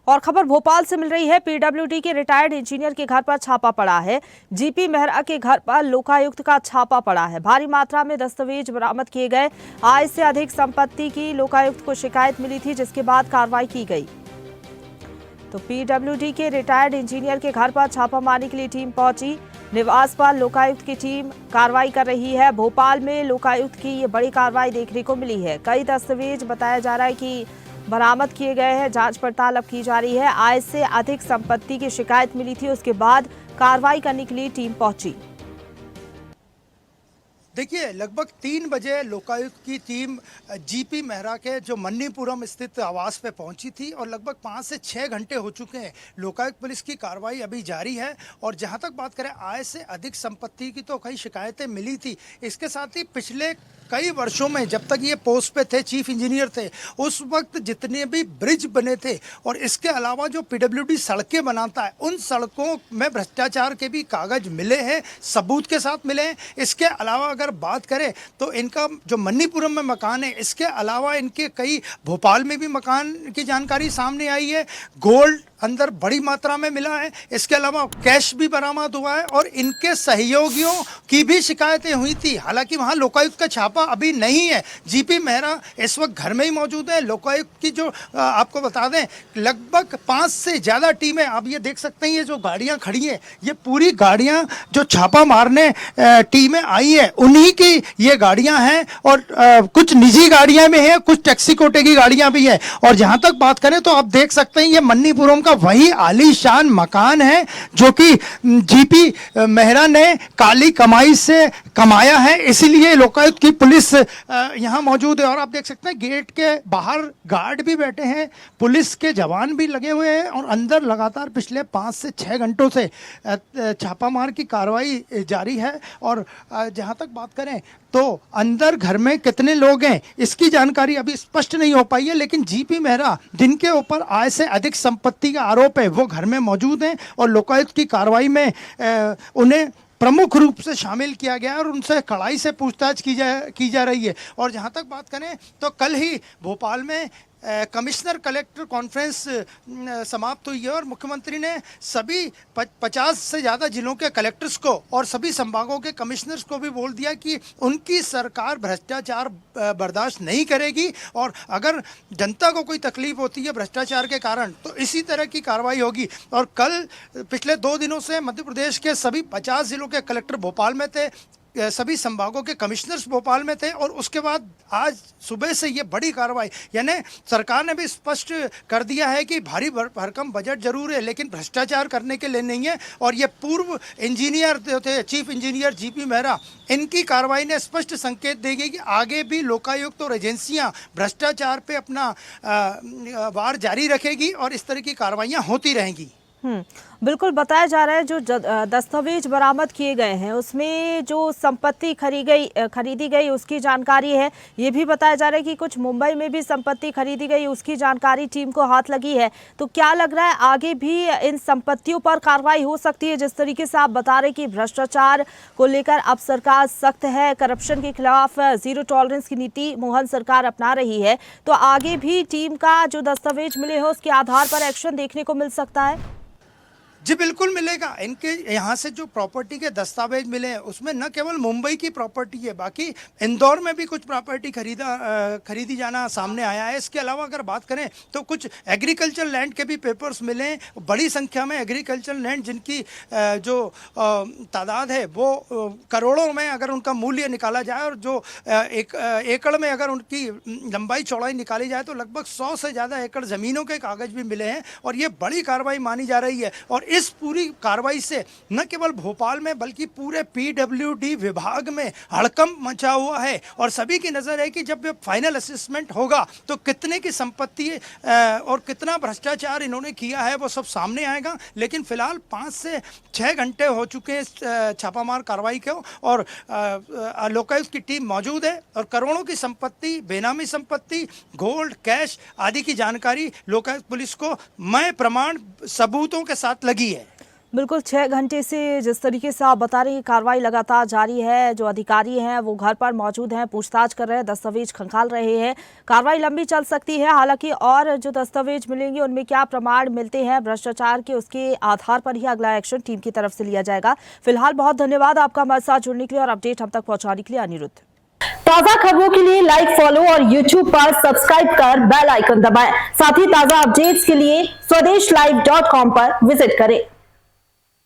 और खबर भोपाल से मिल रही है। पीडब्ल्यूडी के रिटायर्ड इंजीनियर के घर पर छापा पड़ा है। जीपी मेहरा के घर पर लोकायुक्त का छापा पड़ा है। भारी मात्रा में दस्तावेज बरामद किए गए। आय से अधिक संपत्ति की लोकायुक्त को शिकायत मिली थी, जिसके बाद कार्रवाई की गई। तो पीडब्ल्यूडी के रिटायर्ड इंजीनियर के घर पर छापा मारने के लिए टीम पहुंची। निवास पर लोकायुक्त की टीम कार्रवाई कर रही है। भोपाल में लोकायुक्त की ये बड़ी कार्रवाई देखने को मिली है। कई दस्तावेज बताया जा रहा है कि बरामद किए गए हैं। जांच पड़ताल अब की जा रही है। आय से अधिक संपत्ति की शिकायत मिली थी, उसके बाद कार्रवाई करने के लिए टीम पहुंची। देखिए, लगभग 3 बजे लोकायुक्त की टीम जीपी मेहरा के जो मन्नीपुरम स्थित आवास पे पहुंची थी और लगभग 5 से 6 घंटे हो चुके हैं। लोकायुक्त पुलिस की कार्रवाई अभी जारी है। और जहां तक बात करें आय से अधिक संपत्ति की, तो कई शिकायतें मिली थी। इसके साथ ही पिछले कई वर्षों में जब तक ये पोस्ट पे थे, चीफ इंजीनियर थे, उस वक्त जितने भी ब्रिज बने थे और इसके अलावा जो पीडब्ल्यूडी सड़कें बनाता है, उन सड़कों में भ्रष्टाचार के भी कागज मिले हैं, सबूत के साथ मिले हैं। इसके अलावा अगर बात करें तो इनका जो मन्नीपुरम में मकान है, इसके अलावा इनके कई भोपाल में भी मकान की जानकारी सामने आई है। गोल्ड अंदर बड़ी मात्रा में मिला है। इसके अलावा कैश भी बरामद हुआ है और इनके सहयोगियों की भी शिकायतें हुई थी। हालांकि वहां लोकायुक्त का छापा अभी नहीं है। जीपी मेहरा इस वक्त घर में ही मौजूद है। लोकायुक्त की जो आपको बता दें, लगभग 5 से ज़्यादा टीमें, आप ये देख सकते हैं, ये जो गाड़ियां खड़ी हैं, ये पूरी गाड़ियां जो छापा मारने टीमें आई है, उन्हीं की ये गाड़ियां हैं। और कुछ निजी गाड़ियां में हैं, कुछ टैक्सी कोटे की गाड़ियां भी हैं। और जहां तक बात करें तो आप देख सकते हैं, ये मन्नीपुरम का वही आलीशान मकान है जो कि जीपी मेहरा ने काली कमाई से कमाया है। इसीलिए लोकायुक्त की पुलिस यहां मौजूद है। और आप देख सकते हैं गेट के बाहर गार्ड भी बैठे हैं, पुलिस के जवान भी लगे हुए हैं और अंदर लगातार पिछले 5 से 6 घंटों से छापामार की कार्रवाई जारी है। और जहां तक बात करें तो अंदर घर में कितने लोग हैं इसकी जानकारी अभी स्पष्ट नहीं हो पाई है। लेकिन जीपी मेहरा, जिनके ऊपर आय से अधिक संपत्ति का आरोप है, वो घर में मौजूद हैं और लोकायुक्त की कार्रवाई में उन्हें प्रमुख रूप से शामिल किया गया है और उनसे कड़ाई से पूछताछ की जा रही है। और जहां तक बात करें तो कल ही भोपाल में कमिश्नर कलेक्टर कॉन्फ्रेंस समाप्त हुई है और मुख्यमंत्री ने सभी 50 से ज़्यादा जिलों के कलेक्टर्स को और सभी संभागों के कमिश्नर्स को भी बोल दिया कि उनकी सरकार भ्रष्टाचार बर्दाश्त नहीं करेगी और अगर जनता को कोई तकलीफ होती है भ्रष्टाचार के कारण, तो इसी तरह की कार्रवाई होगी। और कल पिछले 2 दिनों से मध्य प्रदेश के सभी 50 जिलों के कलेक्टर भोपाल में थे, सभी संभागों के कमिश्नर्स भोपाल में थे। और उसके बाद आज सुबह से ये बड़ी कार्रवाई, यानी सरकार ने भी स्पष्ट कर दिया है कि भारी भरकम बजट जरूर है, लेकिन भ्रष्टाचार करने के लिए नहीं है। और ये पूर्व इंजीनियर जो थे, चीफ इंजीनियर जीपी मेहरा, इनकी कार्रवाई ने स्पष्ट संकेत देगी कि आगे भी लोकायुक्त और एजेंसियां भ्रष्टाचार पे अपना वार जारी रखेगी और इस तरह की कार्रवाइयाँ होती रहेंगी। बिल्कुल, बताया जा रहा है जो दस्तावेज बरामद किए गए हैं उसमें जो संपत्ति खरीदी गई उसकी जानकारी है। ये भी बताया जा रहा है कि कुछ मुंबई में भी संपत्ति खरीदी गई, उसकी जानकारी टीम को हाथ लगी है। तो क्या लग रहा है आगे भी इन संपत्तियों पर कार्रवाई हो सकती है? जिस तरीके से आप बता रहे कि भ्रष्टाचार को लेकर अब सरकार सख्त है, करप्शन के खिलाफ जीरो टॉलरेंस की नीति मोहन सरकार अपना रही है, तो आगे भी टीम का जो दस्तावेज मिले हो उसके आधार पर एक्शन देखने को मिल सकता है? जी बिल्कुल मिलेगा। इनके यहाँ से जो प्रॉपर्टी के दस्तावेज मिले हैं उसमें न केवल मुंबई की प्रॉपर्टी है, बाकी इंदौर में भी कुछ प्रॉपर्टी खरीदी जाना सामने आया है। इसके अलावा अगर बात करें तो कुछ एग्रीकल्चर लैंड के भी पेपर्स मिले हैं। बड़ी संख्या में एग्रीकल्चर लैंड जिनकी जो तादाद है वो करोड़ों में अगर उनका मूल्य निकाला जाए और जो एकड़ में अगर उनकी लंबाई चौड़ाई निकाली जाए तो लगभग 100 से ज़्यादा एकड़ ज़मीनों के कागज़ भी मिले हैं। और ये बड़ी कार्रवाई मानी जा रही है। और इस पूरी कार्रवाई से न केवल भोपाल में बल्कि पूरे पीडब्ल्यूडी विभाग में हड़कंप मचा हुआ है। और सभी की नज़र है कि जब ये फाइनल असेसमेंट होगा तो कितने की संपत्ति और कितना भ्रष्टाचार इन्होंने किया है वो सब सामने आएगा। लेकिन फिलहाल 5 से 6 घंटे हो चुके हैं छापामार कार्रवाई को और लोकायुक्त की टीम मौजूद है और करोड़ों की संपत्ति, बेनामी संपत्ति, गोल्ड, कैश आदि की जानकारी लोकायुक्त पुलिस को मैं प्रमाण सबूतों के साथ लगी है। बिल्कुल 6 घंटे से जिस तरीके से आप बता रही हैं कार्रवाई लगातार जारी है। जो अधिकारी हैं वो घर पर मौजूद हैं, पूछताछ कर रहे हैं, दस्तावेज खंगाल रहे हैं। कार्रवाई लंबी चल सकती है, हालांकि और जो दस्तावेज मिलेंगे उनमें क्या प्रमाण मिलते हैं भ्रष्टाचार के, उसके आधार पर ही अगला एक्शन टीम की तरफ से लिया जाएगा। फिलहाल बहुत धन्यवाद आपका हमारे साथ जुड़ने के लिए और अपडेट हम तक पहुंचाने के लिए, अनिरुद्ध। ताजा खबरों के लिए लाइक, फॉलो और YouTube पर सब्सक्राइब कर बेल आइकन दबाएं। साथ ही ताजा अपडेट्स के लिए स्वदेशलाइव.com पर विजिट करें।